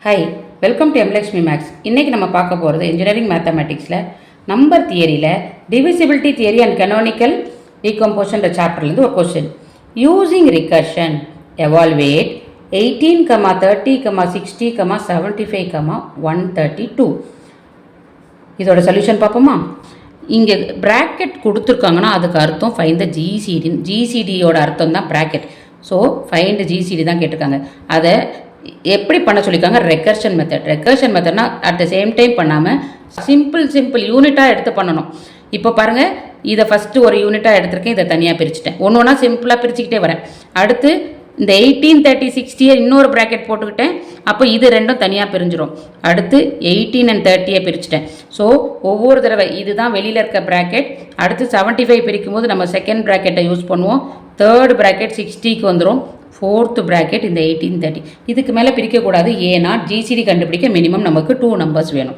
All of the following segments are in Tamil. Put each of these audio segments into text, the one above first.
Hi, welcome to M Lakshmi maths. இன்றைக்கி நம்ம பார்க்க போகிறது இன்ஜினியரிங் மேத்தமெட்டிக்ஸில் நம்பர் தியரியில் டிவிசிபிலிட்டி தியரி அண்ட் கனோனிக்கல் டீகம்போஷன்ற சாப்டர்லேருந்து ஒரு கொஸ்டின். Using recursion evaluate 18, 30, 60, 75, 132. இதோட சொல்யூஷன் பார்ப்போமா? இங்கே ப்ராக்கெட் கொடுத்துருக்காங்கன்னா அதுக்கு அர்த்தம் ஃபைண்ட் த ஜிசிடி. ஜிசிடியோட அர்த்தம் தான் ப்ராக்கெட். ஸோ ஃபைண்ட் ஜிசிடி தான் கேட்டிருக்காங்க. அதை எப்படி பண்ண சொல்லியிருக்காங்க? Recursion method. ரெக்கர்ஷன் மெத்தட்னா அட் த சேம் டைம் பண்ணாமல் சிம்பிள் யூனிட்டாக எடுத்து பண்ணணும். இப்போ பாருங்கள், இதை ஃபஸ்ட்டு ஒரு யூனிட்டாக எடுத்திருக்கேன், இதை தனியாக பிரிச்சுட்டேன். ஒன்று ஒன்றா சிம்பிளாக பிரிச்சுக்கிட்டே வரேன். அடுத்து இந்த 18, 30, 60 இன்னொரு ப்ராக்கெட் போட்டுக்கிட்டேன். அப்போ இது ரெண்டும் தனியாக பிரிஞ்சிடும். அடுத்து 18 and 30 பிரிச்சுட்டேன். ஸோ ஒவ்வொரு தடவை இதுதான் வெளியில் இருக்க ப்ராக்கெட். அடுத்து 75 பிரிக்கும் போது நம்ம செகண்ட் ப்ராக்கெட்டை யூஸ் பண்ணுவோம். தேர்ட் ப்ராக்கெட் 60க்கு வந்துடும். ஃபோர்த்து ப்ராக்கெட் இந்த 18, 30. இதுக்கு மேலே பிரிக்கக்கூடாது. ஏன்னா ஜிசிடி கண்டுபிடிக்க மினிமம் நமக்கு 2 நம்பர்ஸ் வேணும்.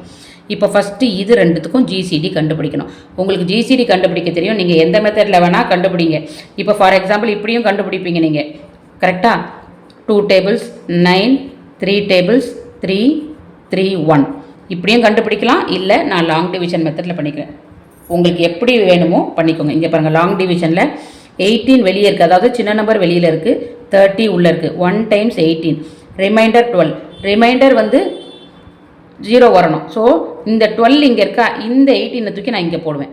இப்போ ஃபஸ்ட்டு இது ரெண்டுத்துக்கும் ஜிசிடி கண்டுபிடிக்கணும். உங்களுக்கு ஜிசிடி கண்டுபிடிக்க தெரியும், நீங்கள் எந்த மெத்தடில் வேணால் கண்டுபிடிங்க. இப்போ ஃபார் எக்ஸாம்பிள் இப்படியும் கண்டுபிடிப்பீங்க நீங்கள், கரெக்டாக? 2 tables 9, 3 tables 3, 3, 1 இப்படியும் கண்டுபிடிக்கலாம். இல்லை நான் லாங் டிவிஷன் மெத்தடில் பண்ணிக்கிறேன். உங்களுக்கு எப்படி வேணுமோ பண்ணிக்கோங்க. இங்கே பாருங்கள், லாங் டிவிஷனில் 18 வெளியே இருக்குது, அதாவது சின்ன நம்பர் வெளியில் இருக்குது, 30 உள்ளே இருக்குது. 1 times 18, ரிமைண்டர் 12. ரிமைண்டர் வந்து 0 வரணும். ஸோ இந்த 12 இங்கே இருக்கா, இந்த 18 தூக்கி நான் இங்கே போடுவேன்.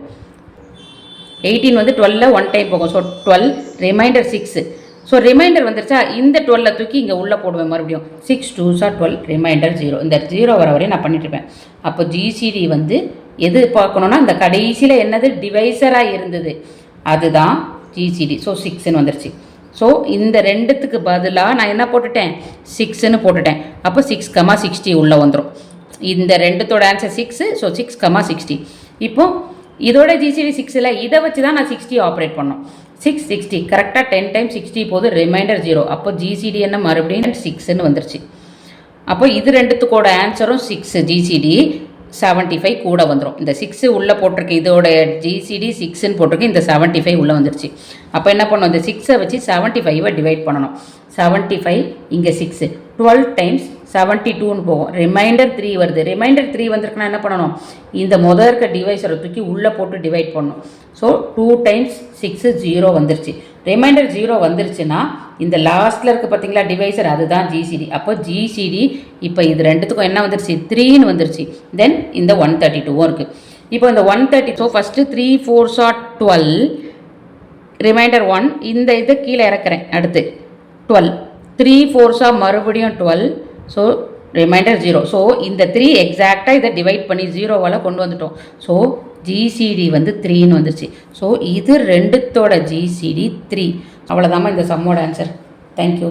18 வந்து 12 1 டைம் போகும். So 12 reminder 6. ஸோ ரிமைண்டர் வந்துருச்சா, இந்த 12 தூக்கி இங்கே உள்ளே போடுவேன் மறுபடியும். 6 2s are 12, ரிமைண்டர் 0. இந்த 0 வர வரையும் நான் பண்ணிட்டுருப்பேன். அப்போ ஜிசிடி வந்து எது பார்க்கணுன்னா, இந்த கடைசியில் என்னது டிவைசராக இருந்தது அதுதான் ஜிசிடி. ஸோ 6ன்னு வந்துருச்சு. ஸோ இந்த ரெண்டுத்துக்கு பதிலாக நான் என்ன போட்டுட்டேன், 6ன்னு போட்டுட்டேன். அப்போ 6, 60 உள்ளே வந்துடும். இந்த ரெண்டுத்தோட ஆன்சர் 6. ஸோ 6, 60. இப்போ இதோட ஜிசிடி 6 இதை வச்சு தான் நான் 60 ஆப்ரேட் பண்ணோம். 6, 60 கரெக்டாக 10 times 60 போது ரிமைண்டர் 0. அப்போ ஜிசிடி என்ன மறுபடியும் 6ன்னு வந்துருச்சு. அப்போ இது ரெண்டுத்துக்கோட ஆன்சரும் 6. ஜிசிடி 75 கூட வந்துடும். இந்த 6 உள்ளே போட்டிருக்கு, இதோட ஜிசிடி 6ன்னு போட்டிருக்கு, இந்த 75 உள்ளே வந்துருச்சு. அப்போ என்ன பண்ணணும், இந்த 6ஐ வச்சு 75ஐ டிவைட் பண்ணணும். 75 இங்கே 6, 12 times 72ன்னு போகும். ரிமைண்டர் 3 வருது. ரிமைண்டர் 3 வந்திருக்குன்னா என்ன பண்ணணும், இந்த முதல் இருக்க டிவைஸரை தூக்கி உள்ளே போட்டு டிவைட் பண்ணணும். ஸோ 2 times 6 0 வந்துருச்சு. ரிமைண்டர் 0 வந்துருச்சுன்னா இந்த லாஸ்ட்டில் இருக்குது பார்த்தீங்களா டிவைசர், அதுதான் ஜிசிடி. அப்போ ஜிசிடி இப்போ இது ரெண்டுத்துக்கும் என்ன வந்துருச்சு, 3ன்னு வந்துருச்சு. தென் இந்த 132வும் இருக்குது. இப்போ இந்த 130, so first 3 4s are 12, reminder 1, இந்த இதை கீழே இறக்குறேன். அடுத்து 12, 3 4s are மறுபடியும் 12, ஸோ ரிமைண்டர் 0. ஸோ இந்த 3 எக்ஸாக்டாக இதை டிவைட் பண்ணி 0வால் கொண்டு வந்துட்டோம். ஸோ ஜிசிடி வந்து 3ன்னு வந்துருச்சு. ஸோ இது ரெண்டுத்தோட ஜிசிடி 3. அவ்வளோதாம்மா இந்த சம்மோட ஆன்சர். தேங்க்யூ.